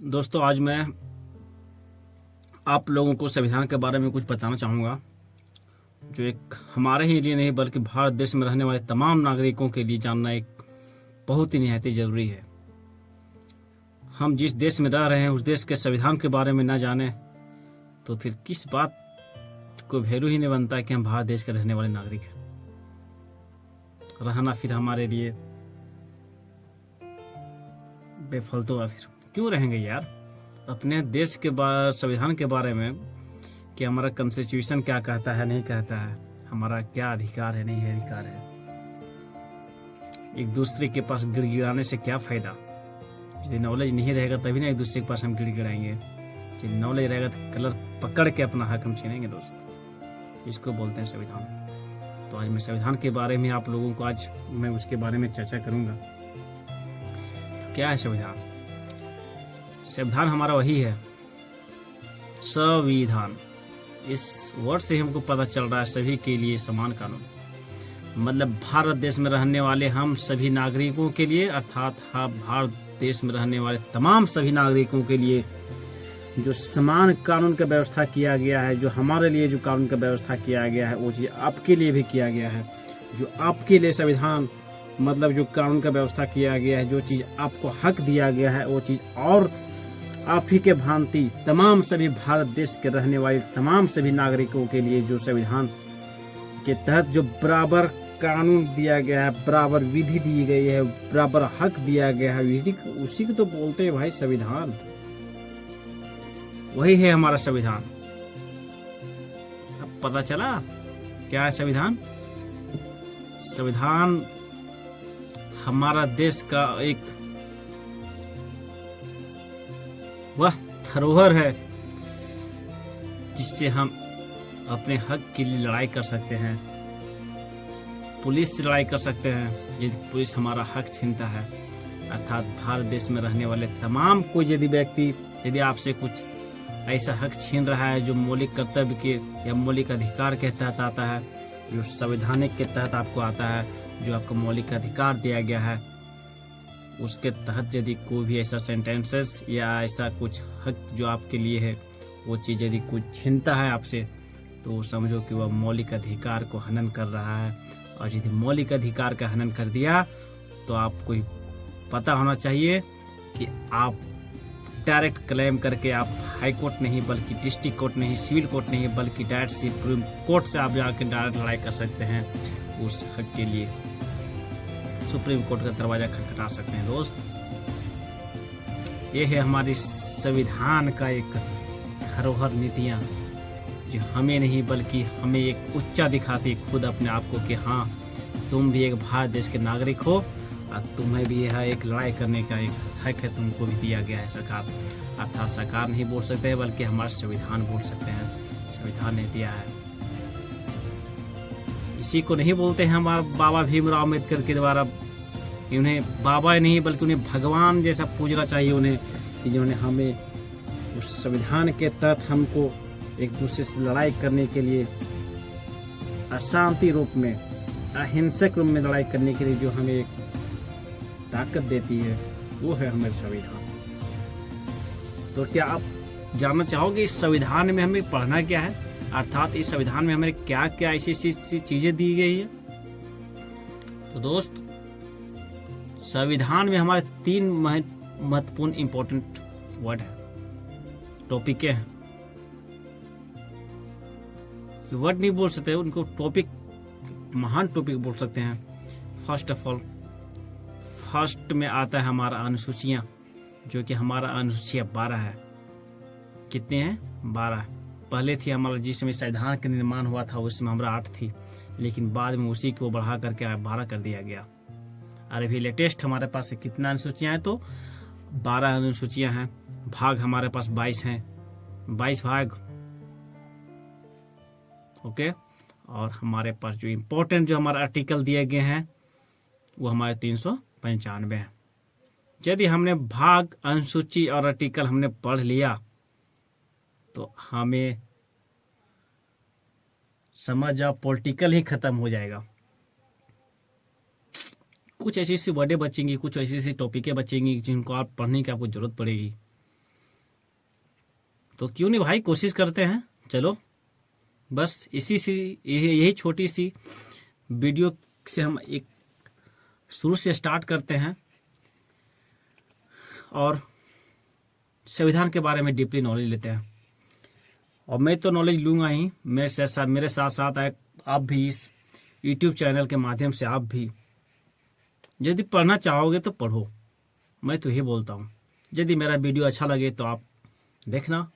दोस्तों आज मैं आप लोगों को संविधान के बारे में कुछ बताना चाहूँगा, जो एक हमारे ही लिए नहीं बल्कि भारत देश में रहने वाले तमाम नागरिकों के लिए जानना एक बहुत ही निहायत ज़रूरी है। हम जिस देश में रह रहे हैं उस देश के संविधान के बारे में ना जाने तो फिर किस बात को वैल्यू ही नहीं बनता है कि हम भारत देश के रहने वाले नागरिक हैं। रहना फिर हमारे लिए बेफालतू है। फिर क्यों रहेंगे यार अपने देश के संविधान के बारे में कि हमारा कॉन्स्टिट्यूशन क्या कहता है, नहीं कहता है, हमारा क्या अधिकार है, नहीं है अधिकार है। एक दूसरे के पास गिड़गिड़ाने से क्या फायदा। यदि नॉलेज नहीं रहेगा तभी ना एक दूसरे के पास हम गिड़गिड़ाएंगे। यदि नॉलेज रहेगा तो कलर पकड़ के अपना हक हम छीनेंगे। दोस्त इसको बोलते हैं संविधान। तो आज मैं संविधान के बारे में आप लोगों को आज मैं उसके बारे में चर्चा करूंगा। तो क्या है संविधान? संविधान हमारा वही है संविधान। इस वर्ड से हमको पता चल रहा है सभी के लिए समान कानून, मतलब भारत देश में रहने वाले हम सभी नागरिकों के लिए, अर्थात भारत देश में रहने वाले तमाम सभी नागरिकों के लिए जो समान कानून का व्यवस्था किया गया है, जो हमारे लिए जो कानून का व्यवस्था किया गया है वो चीज़ आपके लिए भी किया गया है। जो आपके लिए संविधान मतलब जो कानून का व्यवस्था किया गया है, जो चीज़ आपको हक दिया गया है वो चीज़ और आप ही के भांति तमाम सभी भारत देश के रहने वाले तमाम सभी नागरिकों के लिए जो संविधान के तहत जो बराबर कानून दिया गया है, बराबर विधि दी गई है, बराबर हक दिया गया है, विधि उसी को तो बोलते हैं भाई संविधान। वही है हमारा संविधान। अब पता चला क्या है संविधान। संविधान हमारा देश का एक वह धरोहर है जिससे हम अपने हक के लिए लड़ाई कर सकते हैं, पुलिस से लड़ाई कर सकते हैं यदि पुलिस हमारा हक छीनता है। अर्थात भारत देश में रहने वाले तमाम कोई यदि व्यक्ति यदि आपसे कुछ ऐसा हक छीन रहा है जो मौलिक कर्तव्य के या मौलिक अधिकार के तहत आता है, जो संवैधानिक के तहत आपको आता है, जो आपको मौलिक अधिकार दिया गया है, उसके तहत यदि कोई भी ऐसा सेंटेंसेस या ऐसा कुछ हक जो आपके लिए है वो चीज़ यदि कुछ छीनता है आपसे, तो समझो कि वह मौलिक अधिकार को हनन कर रहा है। और यदि मौलिक अधिकार का हनन कर दिया तो आपको पता होना चाहिए कि आप डायरेक्ट क्लेम करके आप हाई कोर्ट नहीं बल्कि डिस्ट्रिक्ट कोर्ट नहीं, सिविल कोर्ट नहीं बल्कि डायरेक्ट सुप्रीम कोर्ट से आप जाकर डायरेक्ट लड़ाई कर सकते हैं। उस हक के लिए सुप्रीम कोर्ट का दरवाजा खटखटा सकते हैं। दोस्त ये है हमारी संविधान का एक धरोहर नीतियाँ जो हमें नहीं बल्कि हमें एक उच्चा दिखाती खुद अपने आप को कि हाँ तुम भी एक भारत देश के नागरिक हो और तुम्हें भी यह एक लड़ाई करने का एक हक है, तुमको भी दिया गया है सरकार। अर्थात सरकार नहीं बोल सकते हैं बल्कि हमारा संविधान बोल सकते हैं, संविधान ने दिया है। इसी को नहीं बोलते हैं हमारा बाबा भीमराव अम्बेडकर के द्वारा, उन्हें बाबा नहीं बल्कि उन्हें भगवान जैसा पूजना चाहिए उन्हें, कि जिन्होंने हमें उस संविधान के तहत हमको एक दूसरे से लड़ाई करने के लिए अशांति रूप में, अहिंसक रूप में लड़ाई करने के लिए जो हमें एक ताकत देती है वो है हमारे संविधान। तो क्या आप जानना चाहोगे इस संविधान में हमें पढ़ना क्या है, अर्थात इस संविधान में हमें क्या क्या ऐसी चीजें दी गई है? तो दोस्त संविधान में हमारे 3 महत्वपूर्ण इंपॉर्टेंट वर्ड है, टॉपिक है। वर्ड नहीं बोल सकते, उनको टॉपिक, महान टॉपिक बोल सकते हैं। फर्स्ट ऑफ ऑल फर्स्ट में आता है हमारा अनुसूचियां, जो कि हमारा अनुसूचियां 12 है। कितने हैं? 12। पहले थी हमारा जिस समय संविधान का निर्माण हुआ था उसमें हमारा 8 थी, लेकिन बाद में उसी को बढ़ा करके 12 कर दिया गया। और अभी लेटेस्ट हमारे पास कितना अनुसूचियां हैं? तो 12 अनुसूचियां हैं। भाग हमारे पास 22 हैं, 22 भाग। ओके। और हमारे पास जो इम्पोर्टेंट जो हमारे आर्टिकल दिए गए हैं वो हमारे 395 हैं। यदि हमने भाग, अनुसूची और आर्टिकल हमने पढ़ लिया तो हमें समझ जाओ पॉलिटिकल ही खत्म हो जाएगा। कुछ ऐसी ऐसी वर्डें बचेंगी, कुछ ऐसी ऐसी टॉपिकें बचेंगी जिनको आप पढ़ने की आपको जरूरत पड़ेगी। तो क्यों नहीं भाई, कोशिश करते हैं। चलो बस यही छोटी सी वीडियो से हम एक शुरू से स्टार्ट करते हैं और संविधान के बारे में डीपली नॉलेज लेते हैं। और मैं तो नॉलेज लूँगा ही, मेरे साथ साथ आप भी इस YouTube चैनल के माध्यम से आप भी यदि पढ़ना चाहोगे तो पढ़ो। मैं तो ये बोलता हूँ, यदि मेरा वीडियो अच्छा लगे तो आप देखना।